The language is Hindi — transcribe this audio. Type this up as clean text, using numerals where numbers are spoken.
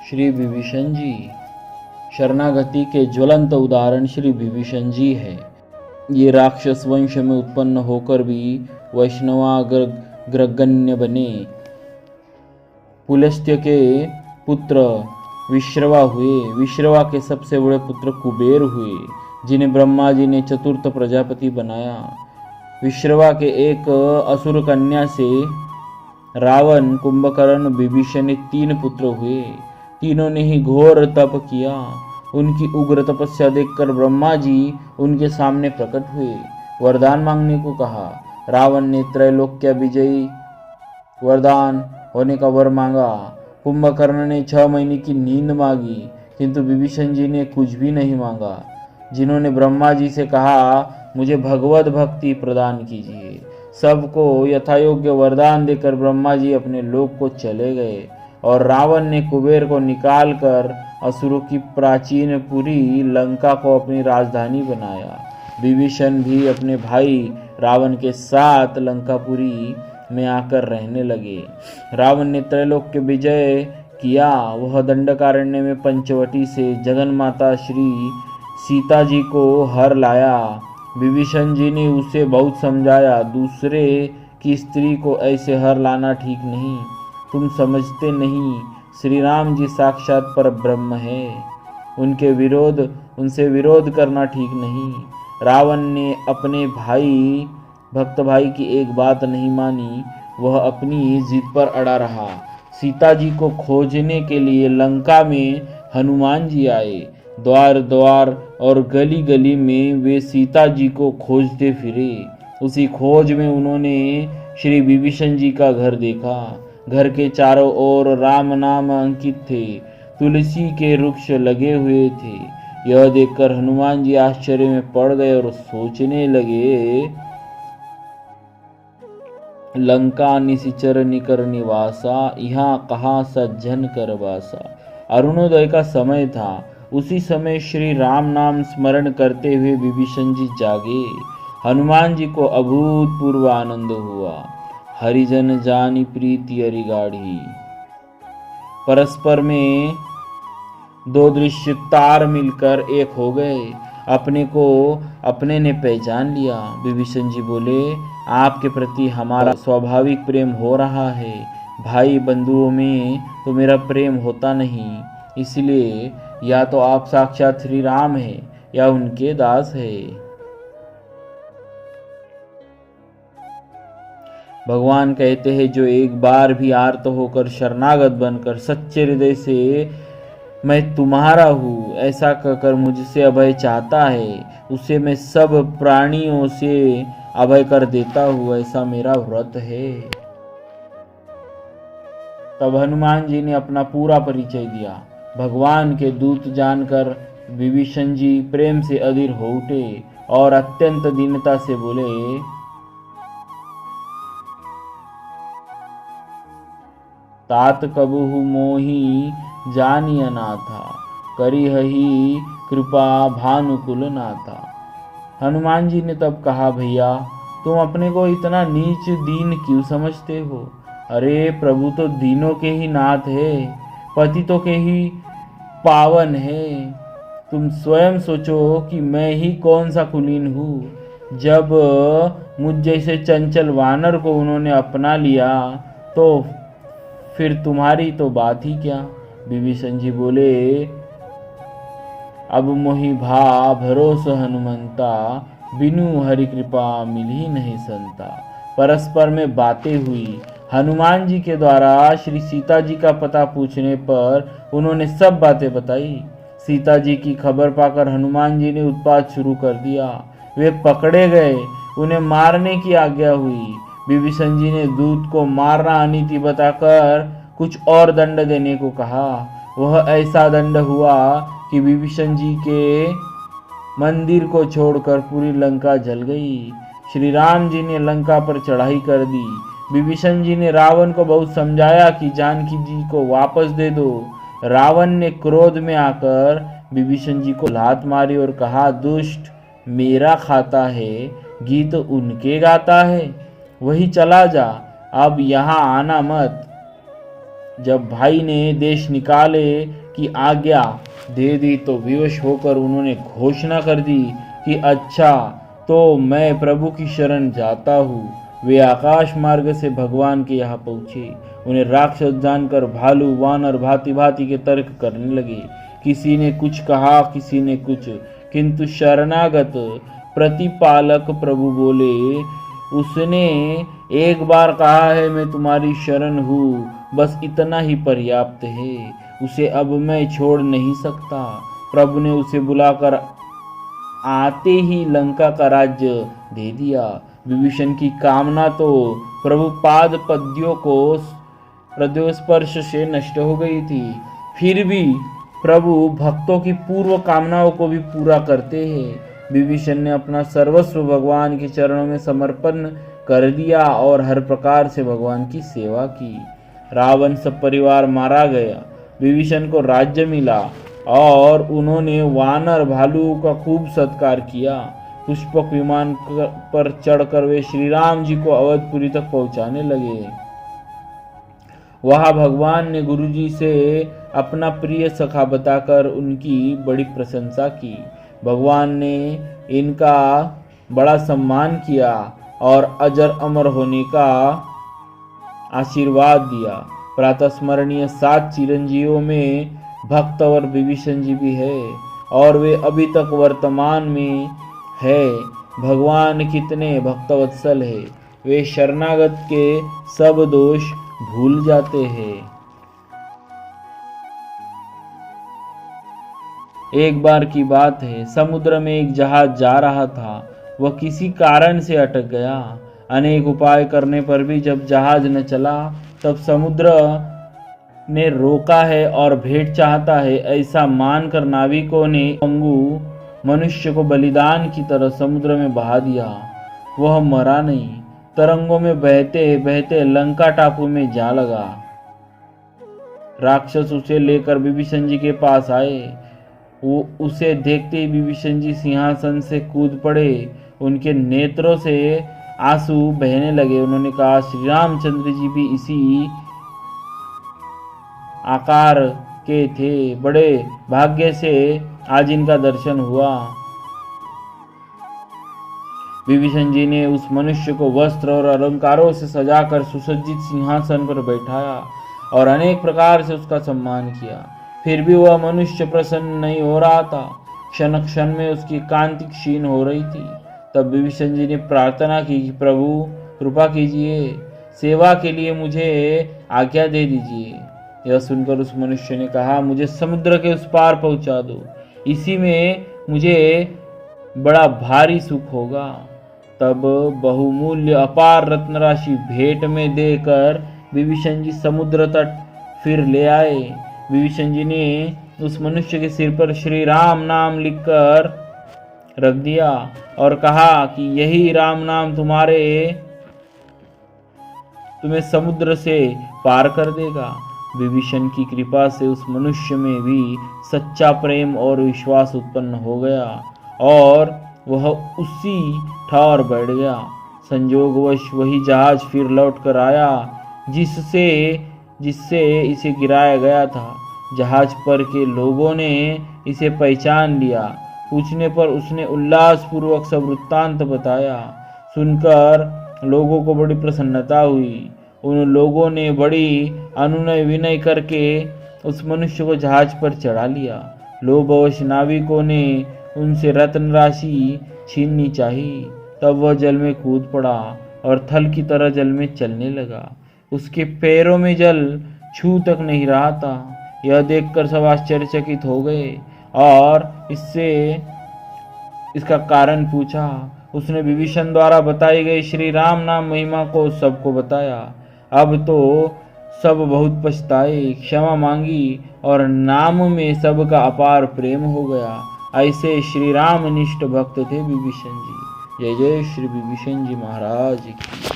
श्री विभीषण जी। शरणागति के ज्वलंत उदाहरण श्री विभीषण जी है। ये राक्षस वंश में उत्पन्न होकर भी वैष्णवाग्रगण्य बने। पुलस्त्य के पुत्र विश्रवा हुए। विश्रवा के सबसे बड़े पुत्र कुबेर हुए, जिन्हें ब्रह्मा जी ने चतुर्थ प्रजापति बनाया। विश्रवा के एक असुर कन्या से रावण, कुंभकर्ण, विभीषण ने 3 पुत्र हुए। तीनों ने ही घोर तप किया। उनकी उग्र तपस्या देखकर ब्रह्मा जी उनके सामने प्रकट हुए, वरदान मांगने को कहा। रावण ने त्रैलोक्य विजयी वरदान होने का वर मांगा। कुंभकर्ण ने 6 महीने की नींद मांगी, किंतु विभीषण जी ने कुछ भी नहीं मांगा। जिन्होंने ब्रह्मा जी से कहा, मुझे भगवत भक्ति प्रदान कीजिए। सबको यथायोग्य वरदान देकर ब्रह्मा जी अपने लोक को चले गए और रावण ने कुबेर को निकालकर असुरों की प्राचीन पुरी लंका को अपनी राजधानी बनाया। विभीषण भी अपने भाई रावण के साथ लंकापुरी में आकर रहने लगे। रावण ने त्रैलोक्य विजय किया। वह दंडकारण्य में पंचवटी से जगन्माता श्री सीता जी को हर लाया। विभीषण जी ने उसे बहुत समझाया, दूसरे की स्त्री को ऐसे हर लाना ठीक नहीं। तुम समझते नहीं, श्री राम जी साक्षात पर ब्रह्म है। उनसे विरोध करना ठीक नहीं। रावण ने अपने भक्त भाई की एक बात नहीं मानी। वह अपनी जिद पर अड़ा रहा। सीता जी को खोजने के लिए लंका में हनुमान जी आए। द्वार द्वार और गली गली में वे सीता जी को खोजते फिरे। उसी खोज में उन्होंने श्री विभीषण जी का घर देखा। घर के चारों ओर राम नाम अंकित थे। तुलसी के वृक्ष लगे हुए थे। यह देखकर हनुमान जी आश्चर्य में पड़ गए और सोचने लगे, लंका निशिचर निकर निवासा, यहाँ कहाँ सज्जन कर वासा। अरुणोदय का समय था। उसी समय श्री राम नाम स्मरण करते हुए विभीषण जी जागे। हनुमान जी को अभूतपूर्व आनंद हुआ। हरिजन जानी प्रीति अरि गाढ़ी। परस्पर में 2 दृश्य तार मिलकर एक हो गए। अपने को अपने ने पहचान लिया। विभीषण जी बोले, आपके प्रति हमारा स्वाभाविक प्रेम हो रहा है। भाई बंधुओं में तो मेरा प्रेम होता नहीं, इसलिए या तो आप साक्षात श्री राम हैं या उनके दास हैं। भगवान कहते हैं, जो एक बार भी आर्त होकर शरणागत बनकर सच्चे हृदय से मैं तुम्हारा हूँ ऐसा कहकर मुझसे अभय चाहता है, उसे मैं सब प्राणियों से अभय कर देता हूँ, ऐसा मेरा व्रत है। तब हनुमान जी ने अपना पूरा परिचय दिया। भगवान के दूत जानकर विभीषण जी प्रेम से अधीर हो उठे और अत्यंत दीनता से बोले, तात कबहु मोहि जानी अनाथा, करिहहि कृपा भानुकुल नाथा। हनुमान जी ने तब कहा, भैया तुम अपने को इतना नीच दीन क्यों समझते हो? अरे प्रभु तो दीनों के ही नाथ है, पतितों के ही पावन है। तुम स्वयं सोचो कि मैं ही कौन सा कुलीन हूँ। जब मुझ जैसे चंचल वानर को उन्होंने अपना लिया तो फिर तुम्हारी तो बात ही क्या। विभीषण जी बोले, अब मोहि भा भरोस हनुमंता, बिनु हरि कृपा मिली नहीं संता। परस्पर में बातें हुई। हनुमान जी के द्वारा श्री सीता जी का पता पूछने पर उन्होंने सब बातें बताई। सीता जी की खबर पाकर हनुमान जी ने उत्पात शुरू कर दिया। वे पकड़े गए, उन्हें मारने की आज्ञा हुई। विभीषण जी ने दूत को मारना अनीति बताकर कुछ और दंड देने को कहा। वह ऐसा दंड हुआ कि विभीषण जी के मंदिर को छोड़कर पूरी लंका जल गई। श्री राम जी ने लंका पर चढ़ाई कर दी। विभीषण जी ने रावण को बहुत समझाया कि जानकी जी को वापस दे दो। रावण ने क्रोध में आकर विभीषण जी को लात मारी और कहा, दुष्ट मेरा खाता है, गीत उनके गाता है, वही चला जा, अब यहाँ आना मत। जब भाई ने देश निकाले की आज्ञा दे दी तो विवश होकर उन्होंने घोषणा कर दी कि अच्छा तो मैं प्रभु की शरण जाता हूँ। वे आकाश मार्ग से भगवान के यहाँ पहुँचे। उन्हें राक्षस जानकर भालू वानर भांति भांति के तर्क करने लगे। किसी ने कुछ कहा, किसी ने कुछ, किंतु शरणागत प्रतिपालक प्रभु बोले, उसने एक बार कहा है मैं तुम्हारी शरण हूँ, बस इतना ही पर्याप्त है, उसे अब मैं छोड़ नहीं सकता। प्रभु ने उसे बुलाकर आते ही लंका का राज्य दे दिया। विभीषण की कामना तो प्रभु पाद पद्यों स्पर्श से नष्ट हो गई थी, फिर भी प्रभु भक्तों की पूर्व कामनाओं को भी पूरा करते हैं। विभीषण ने अपना सर्वस्व भगवान के चरणों में समर्पण कर दिया और हर प्रकार से भगवान की सेवा की। रावण सब परिवार मारा गया। विभीषण को राज्य मिला और उन्होंने वानर भालू का खूब सत्कार किया। पुष्पक विमान पर चढ़कर वे श्री राम जी को अवधपुरी तक पहुंचाने लगे। वहां भगवान ने गुरुजी से अपना प्रिय सखा बताकर उनकी बड़ी प्रशंसा की। भगवान ने इनका बड़ा सम्मान किया और अजर अमर होने का आशीर्वाद दिया। प्रातः स्मरणीय 7 चिरंजीवियों में भक्त और विभीषण जी भी है और वे अभी तक वर्तमान में है। भगवान कितने भक्तवत्सल है, वे शरणागत के सब दोष भूल जाते हैं। एक बार की बात है, समुद्र में एक जहाज जा रहा था। वह किसी कारण से अटक गया। अनेक उपाय करने पर भी जब जहाज न चला, तब समुद्र ने रोका है और भेंट चाहता है, ऐसा मानकर नाविकों ने पंगु मनुष्य को बलिदान की तरह समुद्र में बहा दिया। वह मरा नहीं, तरंगों में बहते बहते लंका टापू में जा लगा। राक्षस उसे लेकर विभीषण जी के पास आए। वो उसे देखते ही विभीषण जी सिंहासन से कूद पड़े। उनके नेत्रों से आंसू बहने लगे। उन्होंने कहा, श्री रामचंद्र जी भी इसी आकार के थे, बड़े भाग्य से आज इनका दर्शन हुआ। विभीषण जी ने उस मनुष्य को वस्त्र और अलंकारों से सजाकर सुसज्जित सिंहासन पर बैठाया और अनेक प्रकार से उसका सम्मान किया। फिर भी वह मनुष्य प्रसन्न नहीं हो रहा था। क्षण क्षण में उसकी कांति क्षीण हो रही थी। तब विभीषण जी ने प्रार्थना की कि प्रभु कृपा कीजिए, सेवा के लिए मुझे आज्ञा दे दीजिए। यह सुनकर उस मनुष्य ने कहा, मुझे समुद्र के उस पार पहुंचा दो, इसी में मुझे बड़ा भारी सुख होगा। तब बहुमूल्य अपार रत्न राशि भेंट में देकर विभीषण जी समुद्र तट फिर ले आए। विभीषण जी ने उस मनुष्य के सिर पर श्री राम नाम लिखकर रख दिया और कहा कि यही राम नाम तुम्हें समुद्र से पार कर देगा। विभीषण की कृपा से उस मनुष्य में भी सच्चा प्रेम और विश्वास उत्पन्न हो गया और वह उसी ठौर बैठ गया। संयोगवश वही जहाज फिर लौट कर आया जिससे इसे गिराया गया था। जहाज पर के लोगों ने इसे पहचान लिया। पूछने पर उसने उल्लासपूर्वक सब वृत्तांत बताया। सुनकर लोगों को बड़ी प्रसन्नता हुई। उन लोगों ने बड़ी अनुनय विनय करके उस मनुष्य को जहाज पर चढ़ा लिया। लोभवश नाविकों ने उनसे रत्न राशि छीननी चाहिए। तब वह जल में कूद पड़ा और थल की तरह जल में चलने लगा। उसके पैरों में जल छू तक नहीं रहा था। यह देखकर सब आश्चर्यचकित हो गए और इसका कारण पूछा। उसने विभीषण द्वारा बताई गई श्री राम नाम महिमा को सबको बताया। अब तो सब बहुत पछताए, क्षमा मांगी और नाम में सबका अपार प्रेम हो गया। ऐसे श्री राम निष्ठ भक्त थे विभीषण जी। जय जय श्री विभीषण जी महाराज की।